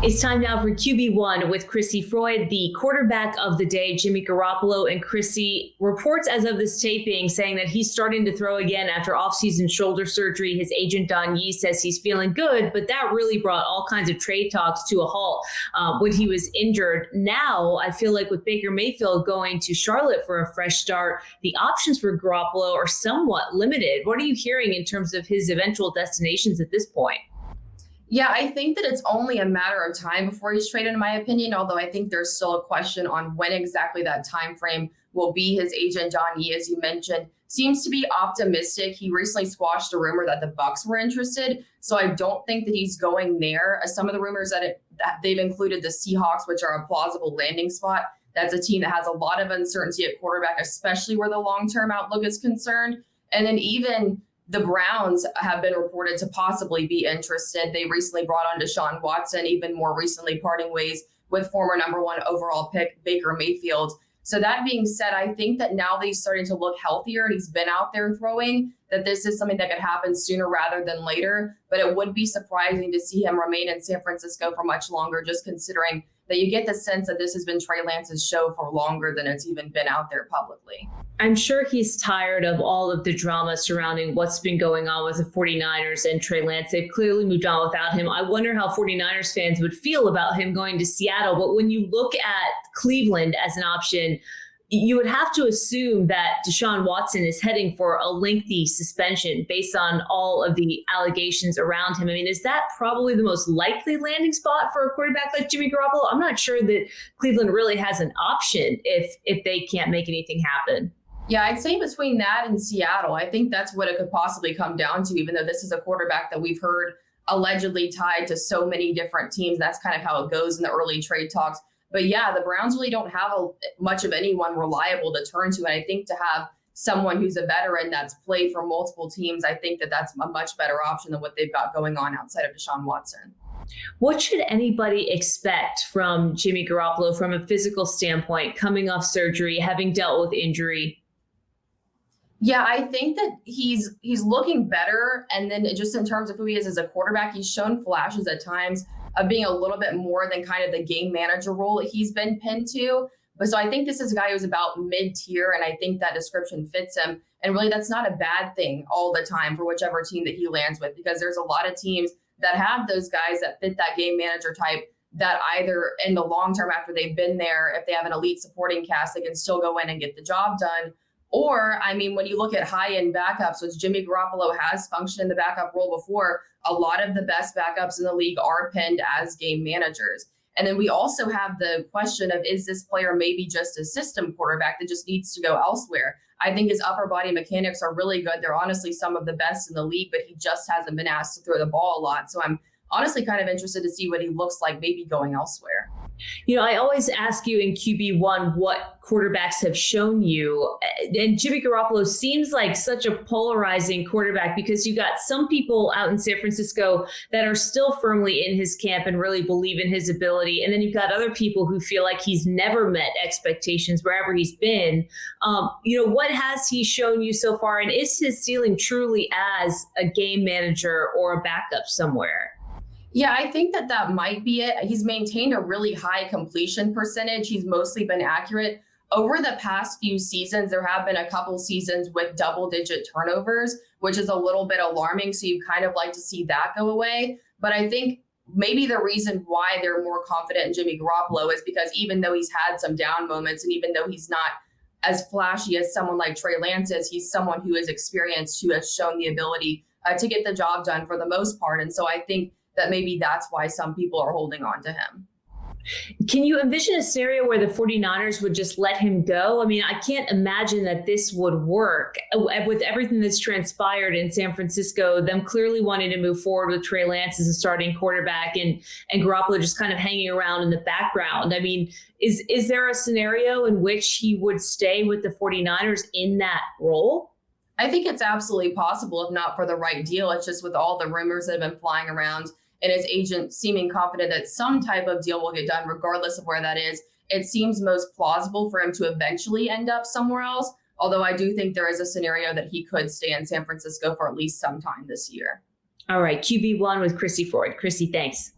It's time now for QB1 with Crissy. Froyd, the quarterback of the day, Jimmy Garoppolo, and Crissy. Reports as of this taping saying that he's starting to throw again after offseason shoulder surgery. His agent, Don Yee, says he's feeling good, but that really brought all kinds of trade talks to a halt when he was injured. Now, I feel like with Baker Mayfield going to Charlotte for a fresh start, the options for Garoppolo are somewhat limited. What are you hearing in terms of his eventual destinations at this point? Yeah, I think that it's only a matter of time before he's traded, in my opinion, although I think there's still a question on when exactly that time frame will be. His agent, Don Yee, as you mentioned, seems to be optimistic. He recently squashed a rumor that the Bucs were interested, so I don't think that he's going there. Some of the rumors that they've included the Seahawks, which are a plausible landing spot. That's a team that has a lot of uncertainty at quarterback, especially where the long-term outlook is concerned. And then even the Browns have been reported to possibly be interested. They recently brought on Deshaun Watson, even more recently parting ways with former number 1 overall pick Baker Mayfield. So that being said, I think that now that he's starting to look healthier and he's been out there throwing, that this is something that could happen sooner rather than later. But it would be surprising to see him remain in San Francisco for much longer, just considering that you get the sense that this has been Trey Lance's show for longer than it's even been out there publicly. I'm sure he's tired of all of the drama surrounding what's been going on with the 49ers and Trey Lance. They've clearly moved on without him. I wonder how 49ers fans would feel about him going to Seattle. But when you look at Cleveland as an option, you would have to assume that Deshaun Watson is heading for a lengthy suspension based on all of the allegations around him. I mean, is that probably the most likely landing spot for a quarterback like Jimmy Garoppolo? I'm not sure that Cleveland really has an option if they can't make anything happen. Yeah, I'd say between that and Seattle, I think that's what it could possibly come down to, even though this is a quarterback that we've heard allegedly tied to so many different teams. That's kind of how it goes in the early trade talks. But yeah, the Browns really don't have much of anyone reliable to turn to. And I think to have someone who's a veteran that's played for multiple teams, I think that that's a much better option than what they've got going on outside of Deshaun Watson. What should anybody expect from Jimmy Garoppolo from a physical standpoint, coming off surgery, having dealt with injury? Yeah, I think that he's looking better. And then just in terms of who he is as a quarterback, he's shown flashes at times of being a little bit more than kind of the game manager role that he's been pinned to. But so I think this is a guy who's about mid-tier, and I think that description fits him. And really, that's not a bad thing all the time for whichever team that he lands with, because there's a lot of teams that have those guys that fit that game manager type that either in the long term after they've been there, if they have an elite supporting cast, they can still go in and get the job done. Or, I mean, when you look at high-end backups, which Jimmy Garoppolo has functioned in the backup role before, a lot of the best backups in the league are pinned as game managers. And then we also have the question of, is this player maybe just a system quarterback that just needs to go elsewhere? I think his upper body mechanics are really good. They're honestly some of the best in the league, but he just hasn't been asked to throw the ball a lot. So I'm honestly kind of interested to see what he looks like maybe going elsewhere. You know, I always ask you in QB1 what quarterbacks have shown you. And Jimmy Garoppolo seems like such a polarizing quarterback because you got some people out in San Francisco that are still firmly in his camp and really believe in his ability. And then you've got other people who feel like he's never met expectations wherever he's been. What has he shown you so far? And is his ceiling truly as a game manager or a backup somewhere? Yeah, I think that might be it. He's maintained a really high completion percentage. He's mostly been accurate. Over the past few seasons, there have been a couple seasons with double-digit turnovers, which is a little bit alarming. So you kind of like to see that go away. But I think maybe the reason why they're more confident in Jimmy Garoppolo is because even though he's had some down moments and even though he's not as flashy as someone like Trey Lance is, he's someone who is experienced, who has shown the ability to get the job done for the most part. And so I think that maybe that's why some people are holding on to him. Can you envision a scenario where the 49ers would just let him go? I mean, I can't imagine that this would work with everything that's transpired in San Francisco, them clearly wanting to move forward with Trey Lance as a starting quarterback and Garoppolo just kind of hanging around in the background. I mean, is there a scenario in which he would stay with the 49ers in that role? I think it's absolutely possible, if not for the right deal. It's just with all the rumors that have been flying around and his agent seeming confident that some type of deal will get done regardless of where that is, it seems most plausible for him to eventually end up somewhere else. Although I do think there is a scenario that he could stay in San Francisco for at least some time this year. All right, QB1 with Crissy Froyd. Crissy, thanks.